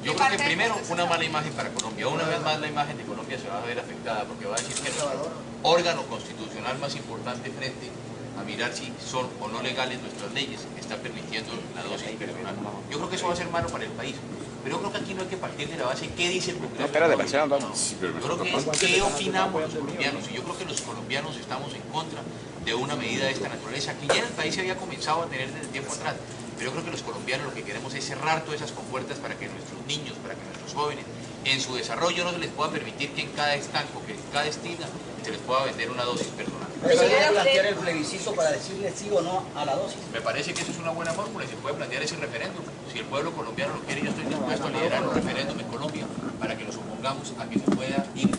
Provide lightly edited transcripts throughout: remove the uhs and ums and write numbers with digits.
Yo creo que primero una mala imagen para Colombia. Una vez más la imagen de Colombia se va a ver afectada porque va a decir que nuestro órgano constitucional más importante frente a mirar si son o no legales nuestras leyes está permitiendo la dosis personal. Yo creo que eso va a ser malo para el país. Pero yo creo que aquí no hay que partir de la base qué dice el Congreso. Yo creo que es qué opinamos los colombianos. Y yo creo que los colombianos estamos en contra de una medida de esta naturaleza que ya en el país se había comenzado a tener desde tiempo atrás. Pero yo creo que los colombianos lo que queremos es cerrar todas esas compuertas para que nuestros niños, para que nuestros jóvenes, en su desarrollo no se les pueda permitir que en cada estanco, que en cada esquina, se les pueda vender una dosis personal. ¿Se puede plantear el plebiscito para decirle sí o no a la dosis? Me parece que eso es una buena fórmula y se puede plantear ese referéndum. Si el pueblo colombiano lo quiere, yo estoy dispuesto a liderar un referéndum en Colombia para que nos opongamos a que se pueda ir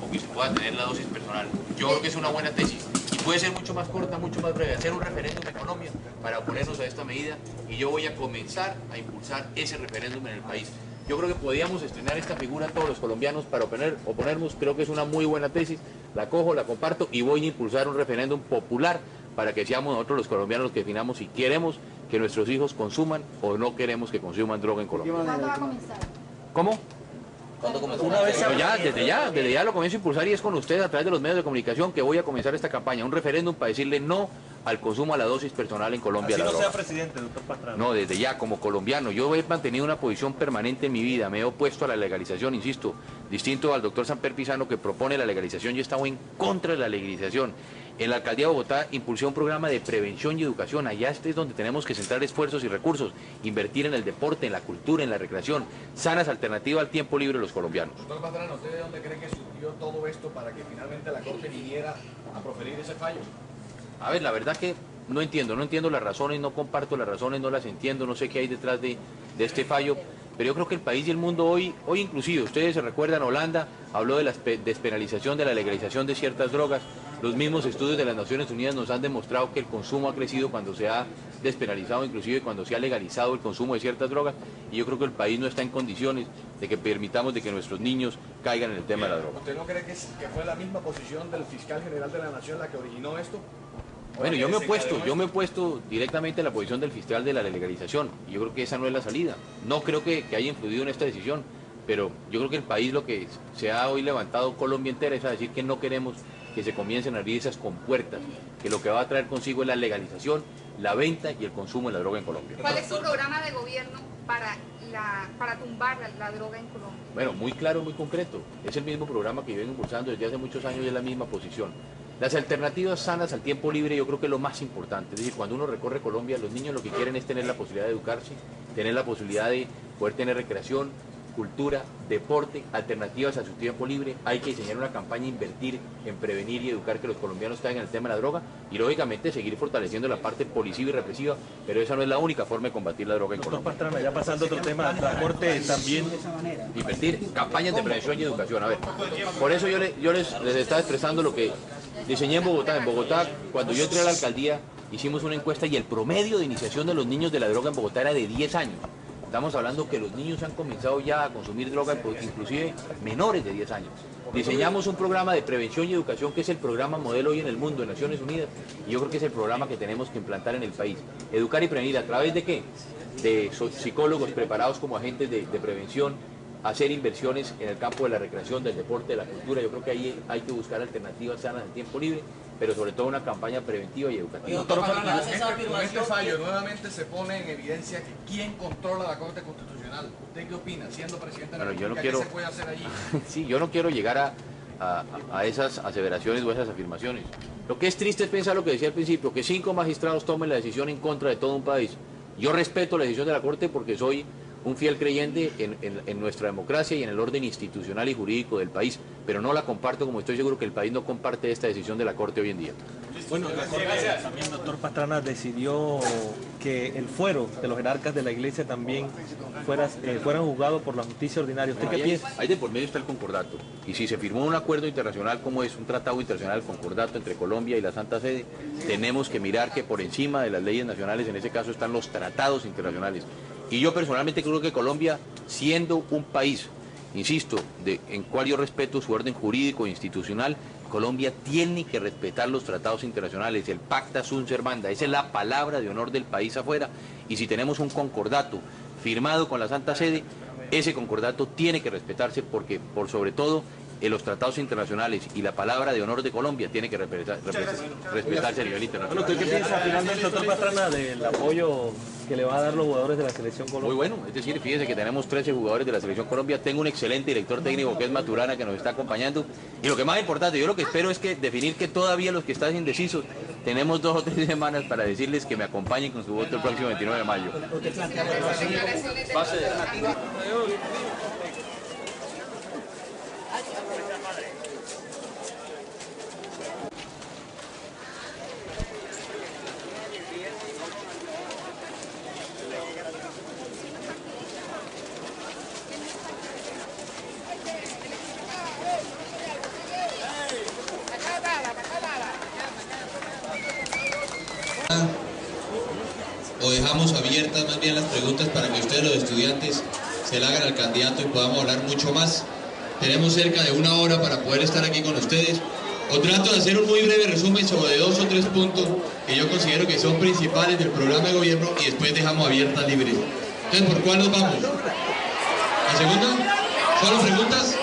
o que se pueda tener la dosis personal. Yo creo que es una buena tesis. Puede ser mucho más corta, mucho más breve, hacer un referéndum en Colombia para oponernos a esta medida y yo voy a comenzar a impulsar ese referéndum en el país. Yo creo que podíamos estrenar esta figura todos los colombianos para oponernos, creo que es una muy buena tesis, la cojo, la comparto y voy a impulsar un referéndum popular para que seamos nosotros los colombianos los que definamos si queremos que nuestros hijos consuman o no queremos que consuman droga en Colombia. ¿Cuándo va a comenzar? ¿Cómo? Cuando comenzó una vez Desde ya lo comienzo a impulsar y es con ustedes a través de los medios de comunicación que voy a comenzar esta campaña, un referéndum para decirle no al consumo a la dosis personal en Colombia. Así no sea presidente, doctor Pastrana. No, desde ya, como colombiano, yo he mantenido una posición permanente en mi vida, me he opuesto a la legalización, insisto, distinto al doctor Samper Pizano que propone la legalización, yo estaba en contra de la legalización. En la alcaldía de Bogotá impulsé un programa de prevención y educación, allá es donde tenemos que centrar esfuerzos y recursos, invertir en el deporte, en la cultura, en la recreación, sanas alternativas al tiempo libre de los colombianos. Doctor Pastrana, ¿usted de dónde cree que surgió todo esto para que finalmente la Corte viniera a proferir ese fallo? A ver, la verdad que no entiendo las razones, no comparto las razones, no las entiendo, no sé qué hay detrás de este fallo, pero yo creo que el país y el mundo hoy inclusive, ustedes se recuerdan, Holanda habló de la despenalización, de la legalización de ciertas drogas, los mismos estudios de las Naciones Unidas nos han demostrado que el consumo ha crecido cuando se ha despenalizado, inclusive cuando se ha legalizado el consumo de ciertas drogas, y yo creo que el país no está en condiciones de que permitamos de que nuestros niños caigan en el tema de la droga. ¿Usted no cree que fue la misma posición del fiscal general de la Nación la que originó esto? Bueno, yo me he opuesto directamente a la posición del fiscal de la legalización y yo creo que esa no es la salida. No creo que haya influido en esta decisión, pero yo creo que el país lo que se ha hoy levantado Colombia entera es a decir que no queremos que se comiencen a abrir esas compuertas, que lo que va a traer consigo es la legalización, la venta y el consumo de la droga en Colombia. ¿Cuál es su programa de gobierno para tumbar la droga en Colombia? Bueno, muy claro, muy concreto. Es el mismo programa que yo vengo impulsando desde hace muchos años y es la misma posición. Las alternativas sanas al tiempo libre yo creo que es lo más importante. Es decir, cuando uno recorre Colombia, los niños lo que quieren es tener la posibilidad de educarse, tener la posibilidad de poder tener recreación, cultura, deporte, alternativas a su tiempo libre. Hay que diseñar una campaña, invertir en prevenir y educar que los colombianos caigan en el tema de la droga y lógicamente seguir fortaleciendo la parte policiva y represiva, pero esa no es la única forma de combatir la droga en Colombia. Doctor Pastrana, ya pasando a otro tema, la Corte también... Invertir campañas de prevención y educación. A ver, por eso yo les estaba expresando lo que diseñé en Bogotá. En Bogotá, cuando yo entré a la alcaldía, hicimos una encuesta y el promedio de iniciación de los niños de la droga en Bogotá era de 10 años. Estamos hablando que los niños han comenzado ya a consumir droga, inclusive menores de 10 años. Diseñamos un programa de prevención y educación que es el programa modelo hoy en el mundo, en Naciones Unidas, y yo creo que es el programa que tenemos que implantar en el país. Educar y prevenir, ¿a través de qué? De psicólogos preparados como agentes de prevención, hacer inversiones en el campo de la recreación, del deporte, de la cultura. Yo creo que ahí hay que buscar alternativas sanas en tiempo libre, pero sobre todo una campaña preventiva y educativa. Doctor Pastrana, con este fallo nuevamente se pone en evidencia que quién controla la Corte Constitucional. ¿Usted qué opina, siendo presidente de la República? ¿Qué se puede hacer allí? Sí, yo no quiero llegar a esas aseveraciones o esas afirmaciones. Lo que es triste es pensar lo que decía al principio, que 5 magistrados tomen la decisión en contra de todo un país. Yo respeto la decisión de la Corte porque soy un fiel creyente en nuestra democracia y en el orden institucional y jurídico del país, pero no la comparto como estoy seguro que el país no comparte esta decisión de la Corte hoy en día. Bueno, la Corte también, doctor Pastrana, decidió que el fuero de los jerarcas de la Iglesia también fueran juzgados por la justicia ordinaria. ¿Usted qué piensa? Ahí de por medio está el concordato, y si se firmó un acuerdo internacional como es un tratado internacional, concordato entre Colombia y la Santa Sede, tenemos que mirar que por encima de las leyes nacionales, en ese caso están los tratados internacionales. Y yo personalmente creo que Colombia, siendo un país, insisto, en cual yo respeto su orden jurídico e institucional, Colombia tiene que respetar los tratados internacionales, el Pacta Sunt Servanda, esa es la palabra de honor del país afuera, y si tenemos un concordato firmado con la Santa Sede, ese concordato tiene que respetarse porque, por sobre todo, en los tratados internacionales y la palabra de honor de Colombia tiene que respetarse a nivel internacional. Bueno, ¿qué piensa finalmente, doctor Pastrana, del apoyo que le va a dar los jugadores de la Selección Colombia? Muy bueno, es decir, fíjese que tenemos 13 jugadores de la Selección Colombia, tengo un excelente director técnico que es Maturana, que nos está acompañando, y lo que más importante, yo lo que espero es que definir que todavía los que están indecisos, tenemos 2 o 3 semanas para decirles que me acompañen con su voto el próximo 29 de mayo. O dejamos abiertas más bien las preguntas para que ustedes, los estudiantes, se la hagan al candidato y podamos hablar mucho más. Tenemos cerca de 1 hora para poder estar aquí con ustedes. O trato de hacer un muy breve resumen sobre 2 o 3 puntos que yo considero que son principales del programa de gobierno y después dejamos abiertas libres. Entonces, ¿por cuál nos vamos? ¿La segunda? ¿Solo preguntas?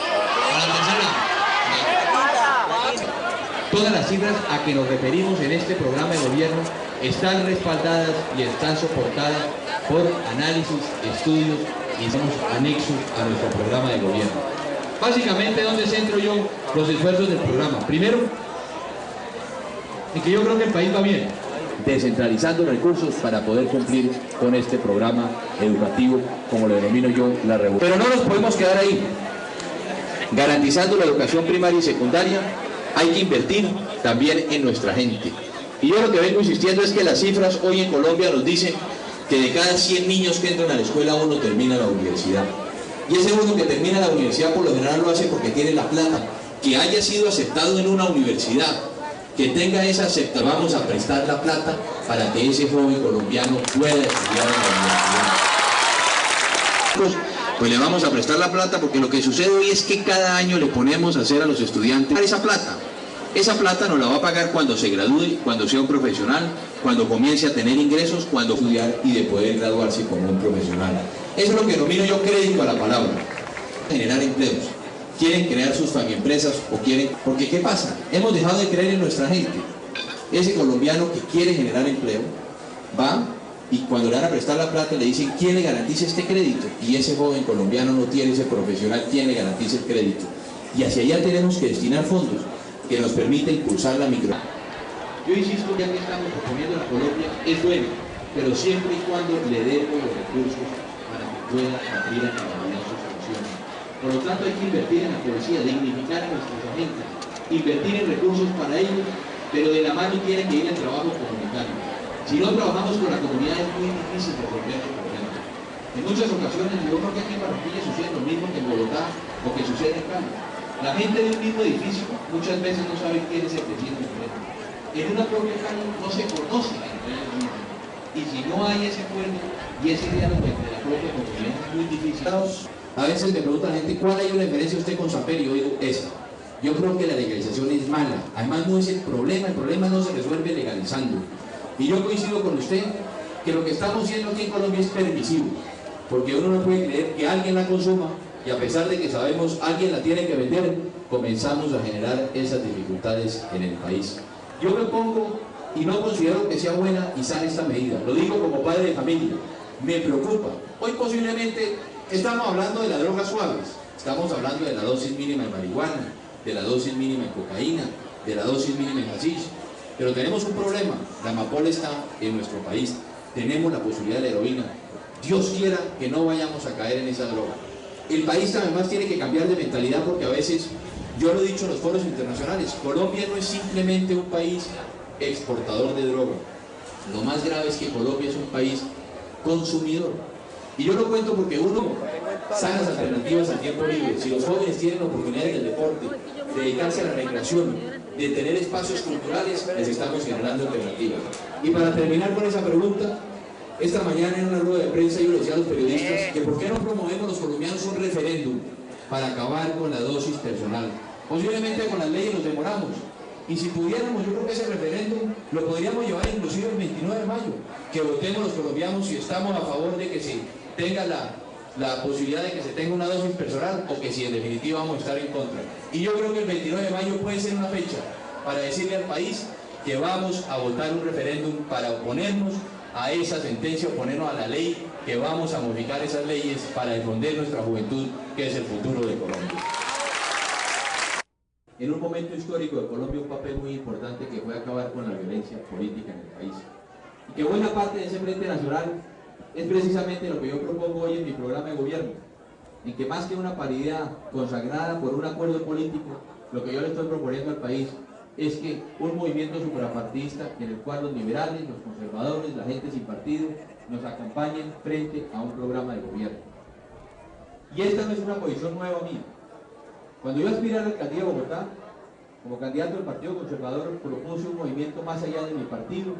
¿A la tercera? Todas las cifras a que nos referimos en este programa de gobierno están respaldadas y están soportadas por análisis, estudios y somos anexos a nuestro programa de gobierno. Básicamente, ¿dónde centro yo los esfuerzos del programa? Primero, en que yo creo que el país va bien, descentralizando recursos para poder cumplir con este programa educativo, como lo denomino yo, la revolución. Pero no nos podemos quedar ahí. Garantizando la educación primaria y secundaria, hay que invertir también en nuestra gente. Y yo lo que vengo insistiendo es que las cifras hoy en Colombia nos dicen que de cada 100 niños que entran a la escuela, 1 termina la universidad. Y ese uno que termina la universidad por lo general lo hace porque tiene la plata. Que haya sido aceptado en una universidad, que tenga esa aceptación, vamos a prestar la plata para que ese joven colombiano pueda estudiar en la universidad. Pues le vamos a prestar la plata porque lo que sucede hoy es que cada año le ponemos a hacer a los estudiantes esa plata. Esa plata nos la va a pagar cuando se gradúe, cuando sea un profesional, cuando comience a tener ingresos, cuando estudiar y de poder graduarse como un profesional. Eso es lo que denomino yo crédito a la palabra. Generar empleos. Quieren crear sus empresas o quieren... Porque ¿qué pasa? Hemos dejado de creer en nuestra gente. Ese colombiano que quiere generar empleo va y cuando le van a prestar la plata le dicen ¿quién le garantiza este crédito? Y ese joven colombiano no tiene ese profesional, ¿quién le garantiza el crédito? Y hacia allá tenemos que destinar fondos que nos permita impulsar la micro. Yo insisto, ya que estamos proponiendo la Colombia, es bueno, pero siempre y cuando le demos los recursos para que pueda abrir a cabalidad sus funciones. Por lo tanto, hay que invertir en la policía, dignificar a nuestros agentes, invertir en recursos para ellos, pero de la mano tiene que ir el trabajo comunitario. Si no trabajamos con la comunidad es muy difícil resolver el problema. En muchas ocasiones, yo creo que aquí en Barranquilla sucede lo mismo que en Bogotá o que sucede en Cali. La gente de un mismo edificio muchas veces no sabe quién es el vecino diferente. En una propia calle no se conoce entre ellos mismos. Y si no hay ese acuerdo y ese diálogo entre la propia comunidad es muy difícil. A veces me pregunta la gente, ¿cuál hay una diferencia usted con Samper? Y yo digo, esa. Yo creo que la legalización es mala. Además no es el problema no se resuelve legalizando. Y yo coincido con usted que lo que estamos haciendo aquí en Colombia es permisivo. Porque uno no puede creer que alguien la consuma y a pesar de que sabemos alguien la tiene que vender, comenzamos a generar esas dificultades en el país. Yo me pongo y no considero que sea buena y sana esta medida. Lo digo como padre de familia. Me preocupa. Hoy posiblemente estamos hablando de las drogas suaves. Estamos hablando de la dosis mínima de marihuana, de la dosis mínima de cocaína, de la dosis mínima de hashish. Pero tenemos un problema. La amapola está en nuestro país. Tenemos la posibilidad de la heroína. Dios quiera que no vayamos a caer en esa droga. El país además tiene que cambiar de mentalidad porque a veces, yo lo he dicho en los foros internacionales, Colombia no es simplemente un país exportador de droga. Lo más grave es que Colombia es un país consumidor. Y yo lo cuento porque uno, sanas alternativas al tiempo libre. Si los jóvenes tienen oportunidades del deporte, de dedicarse a la recreación, de tener espacios culturales, les estamos generando alternativas. Y para terminar con esa pregunta, esta mañana en una rueda de prensa yo le decía a los periodistas que por qué no promovemos los colombianos un referéndum para acabar con la dosis personal. Posiblemente con las leyes nos demoramos. Y si pudiéramos, yo creo que ese referéndum lo podríamos llevar inclusive el 29 de mayo. Que votemos los colombianos si estamos a favor de que se tenga la la posibilidad de que se tenga una dosis personal o que si en definitiva vamos a estar en contra. Y yo creo que el 29 de mayo puede ser una fecha para decirle al país que vamos a votar un referéndum para oponernos a esa sentencia, oponernos a la ley, que vamos a modificar esas leyes para defender nuestra juventud, que es el futuro de Colombia. En un momento histórico de Colombia, un papel muy importante que fue acabar con la violencia política en el país. Y que buena parte de ese Frente Nacional es precisamente lo que yo propongo hoy en mi programa de gobierno, en que más que una paridad consagrada por un acuerdo político, lo que yo le estoy proponiendo al país es que un movimiento suprapartidista en el cual los liberales, los conservadores, la gente sin partido, nos acompañen frente a un programa de gobierno. Y esta no es una posición nueva mía. Cuando yo aspiré a la alcaldía de Bogotá, como candidato del Partido Conservador, propuse un movimiento más allá de mi partido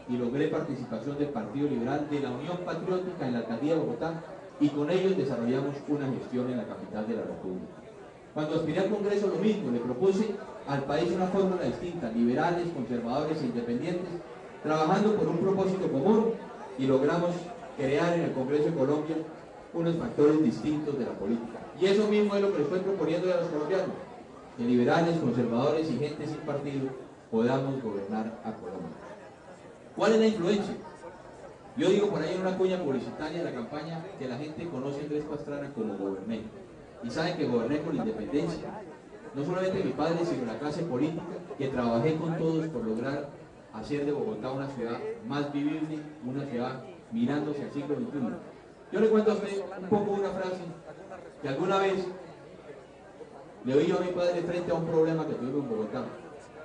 y logré participación del Partido Liberal, de la Unión Patriótica en la alcaldía de Bogotá, y con ellos desarrollamos una gestión en la capital de la República. Cuando aspiré al Congreso, lo mismo, le propuse al país una fórmula distinta, liberales, conservadores e independientes, trabajando por un propósito común, y logramos crear en el Congreso de Colombia unos factores distintos de la política. Y eso mismo es lo que le estoy proponiendo a los colombianos, que liberales, conservadores y gente sin partido podamos gobernar a Colombia. ¿Cuál es la influencia? Yo digo por ahí en una cuña publicitaria de la campaña que la gente conoce a Andrés Pastrana como goberné. Y saben que goberné con independencia. No solamente mi padre, sino la clase política, que trabajé con todos por lograr hacer de Bogotá una ciudad más vivible, una ciudad mirándose al siglo XXI. Yo le cuento a usted un poco una frase que alguna vez le oí yo a mi padre frente a un problema que tuvimos en Bogotá.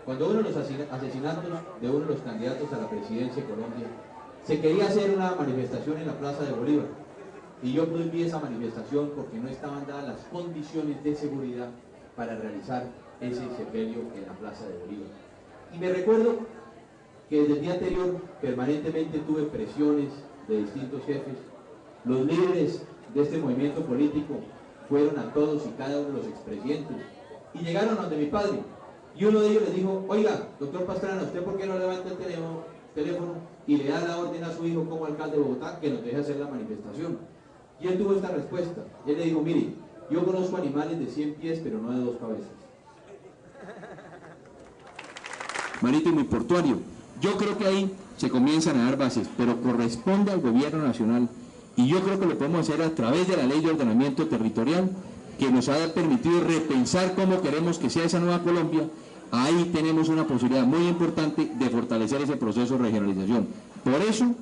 Cuando uno de los asesinatos de uno de los candidatos a la presidencia de Colombia, se quería hacer una manifestación en la Plaza de Bolívar. Y yo prohibí esa manifestación porque no estaban dadas las condiciones de seguridad para realizar ese sepelio en la Plaza de Bolívar. Y me recuerdo que desde el día anterior permanentemente tuve presiones de distintos jefes. Los líderes de este movimiento político fueron a todos y cada uno de los expresidentes y llegaron donde mi padre, y uno de ellos les dijo: oiga, doctor Pastrana, ¿usted por qué no levanta el teléfono y le da la orden a su hijo como alcalde de Bogotá que nos deje hacer la manifestación? Y él tuvo esta respuesta. Él le dijo: mire, yo conozco animales de 100 pies pero no de 2 cabezas. Marítimo y portuario. Yo creo que ahí se comienzan a dar bases, pero corresponde al gobierno nacional, y yo creo que lo podemos hacer a través de la ley de ordenamiento territorial, que nos ha permitido repensar cómo queremos que sea esa nueva Colombia. Ahí tenemos una posibilidad muy importante de fortalecer ese proceso de regionalización. Por eso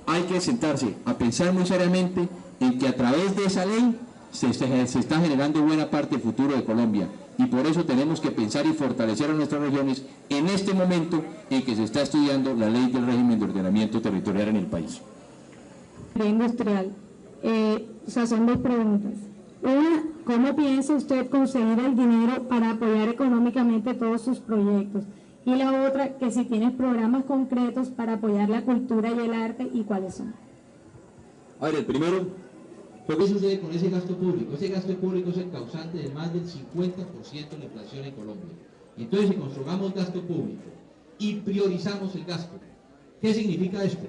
hay que sentarse a pensar muy seriamente en que a través de esa ley se está generando buena parte del futuro de Colombia, y por eso tenemos que pensar y fortalecer a nuestras regiones en este momento en que se está estudiando la ley del régimen de ordenamiento territorial en el país. Industrial. Son 2 preguntas. Una, ¿cómo piensa usted conseguir el dinero para apoyar económicamente todos sus proyectos? Y la otra, que si tienes programas concretos para apoyar la cultura y el arte, ¿y cuáles son? A ver, el primero, ¿qué sucede con ese gasto público? Ese gasto público es el causante de más del 50% de la inflación en Colombia. Entonces, si construyamos gasto público y priorizamos el gasto, ¿qué significa esto?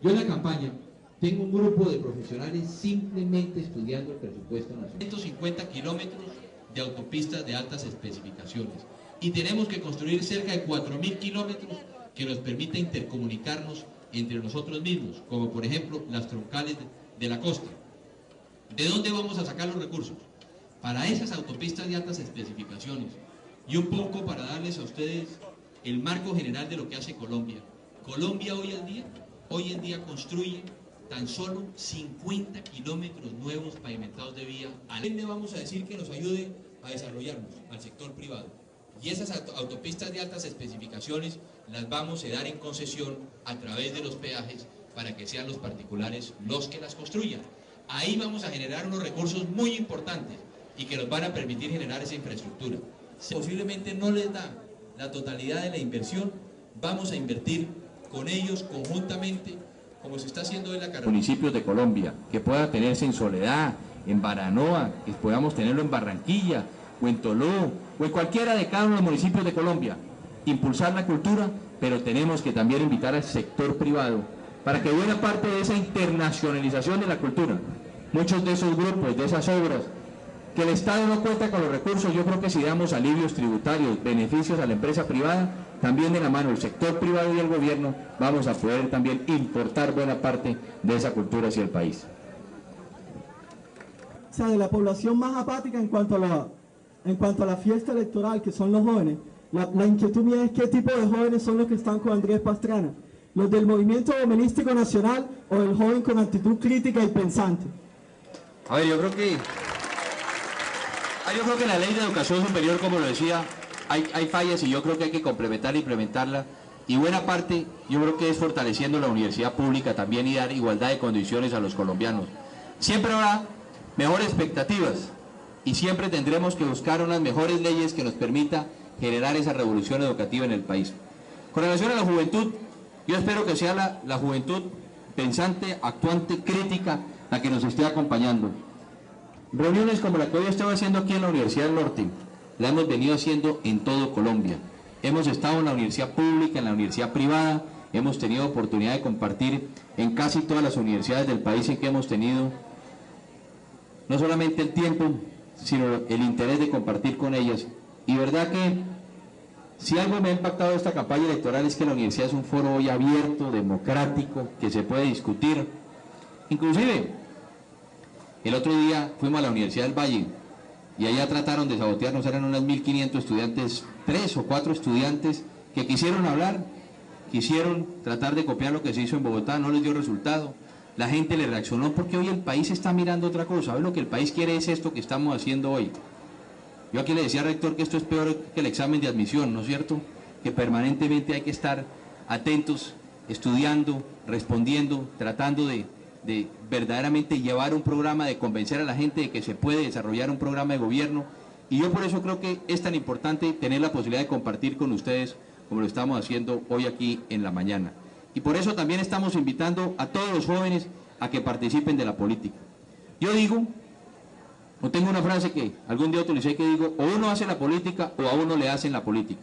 Yo en la campaña tengo un grupo de profesionales simplemente estudiando el presupuesto nacional. 150 kilómetros de autopistas de altas especificaciones, y tenemos que construir cerca de 4.000 kilómetros que nos permita intercomunicarnos entre nosotros mismos, como por ejemplo las troncales de la costa. ¿De dónde vamos a sacar los recursos? Para esas autopistas de altas especificaciones, y un poco para darles a ustedes el marco general de lo que hace Colombia. Colombia hoy en día construye tan solo 50 kilómetros nuevos pavimentados de vía. ¿A dónde vamos a decir que nos ayude a desarrollarnos? Al sector privado. Y esas autopistas de altas especificaciones las vamos a dar en concesión a través de los peajes para que sean los particulares los que las construyan. Ahí vamos a generar unos recursos muy importantes y que nos van a permitir generar esa infraestructura. Si posiblemente no les da la totalidad de la inversión, vamos a invertir con ellos conjuntamente, como se está haciendo en la carretera. Municipios de Colombia, que pueda tenerse en Soledad, en Baranoa, que podamos tenerlo en Barranquilla, o en Toló, o en cualquiera de cada uno de los municipios de Colombia. Impulsar la cultura, pero tenemos que también invitar al sector privado, para que buena parte de esa internacionalización de la cultura muchos de esos grupos, de esas obras, que el Estado no cuenta con los recursos. Yo creo que si damos alivios tributarios, beneficios a la empresa privada, también de la mano del sector privado y el gobierno, vamos a poder también importar buena parte de esa cultura hacia el país. O sea, de la población más apática en cuanto a la fiesta electoral, que son los jóvenes, la inquietud mía es qué tipo de jóvenes son los que están con Andrés Pastrana, los del movimiento homenístico nacional o el joven con actitud crítica y pensante. A ver, yo creo que en la ley de educación superior, como lo decía, hay fallas y yo creo que hay que complementarla e implementarla, y buena parte yo creo que es fortaleciendo la universidad pública también y dar igualdad de condiciones a los colombianos. Siempre habrá mejores expectativas y siempre tendremos que buscar unas mejores leyes que nos permita generar esa revolución educativa en el país. Con relación a la juventud, yo espero que sea la juventud pensante, actuante, crítica, la que nos esté acompañando. Reuniones como la que hoy estoy haciendo aquí en la Universidad del Norte, la hemos venido haciendo en todo Colombia. Hemos estado en la universidad pública, en la universidad privada, hemos tenido oportunidad de compartir en casi todas las universidades del país en que hemos tenido no solamente el tiempo, sino el interés de compartir con ellas. Y verdad que si algo me ha impactado de esta campaña electoral es que la universidad es un foro hoy abierto, democrático, que se puede discutir. Inclusive, el otro día fuimos a la Universidad del Valle y allá trataron de sabotearnos, eran unas 1.500 estudiantes, 3 o 4 estudiantes que quisieron hablar, quisieron tratar de copiar lo que se hizo en Bogotá, no les dio resultado. La gente le reaccionó porque hoy el país está mirando otra cosa. Hoy lo que el país quiere es esto que estamos haciendo hoy. Yo aquí le decía al rector que esto es peor que el examen de admisión, ¿no es cierto? Que permanentemente hay que estar atentos, estudiando, respondiendo, tratando de verdaderamente llevar un programa, de convencer a la gente de que se puede desarrollar un programa de gobierno. Y yo por eso creo que es tan importante tener la posibilidad de compartir con ustedes como lo estamos haciendo hoy aquí en la mañana. Y por eso también estamos invitando a todos los jóvenes a que participen de la política. Yo digo, no tengo una frase que algún día utilicé que digo, o uno hace la política o a uno le hacen la política.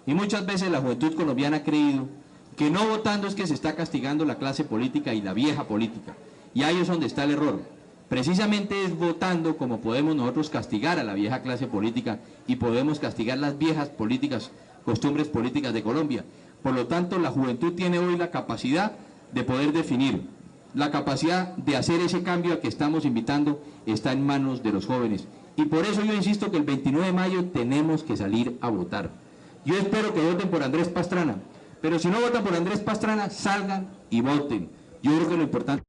Y muchas veces la juventud colombiana ha creído que no votando es que se está castigando la clase política y la vieja política. Y ahí es donde está el error. Precisamente es votando como podemos nosotros castigar a la vieja clase política y podemos castigar las viejas políticas, costumbres políticas de Colombia. Por lo tanto, la juventud tiene hoy la capacidad de poder definir, la capacidad de hacer ese cambio al que estamos invitando está en manos de los jóvenes. Y por eso yo insisto que el 29 de mayo tenemos que salir a votar. Yo espero que voten por Andrés Pastrana, pero si no votan por Andrés Pastrana, salgan y voten. Yo creo que lo importante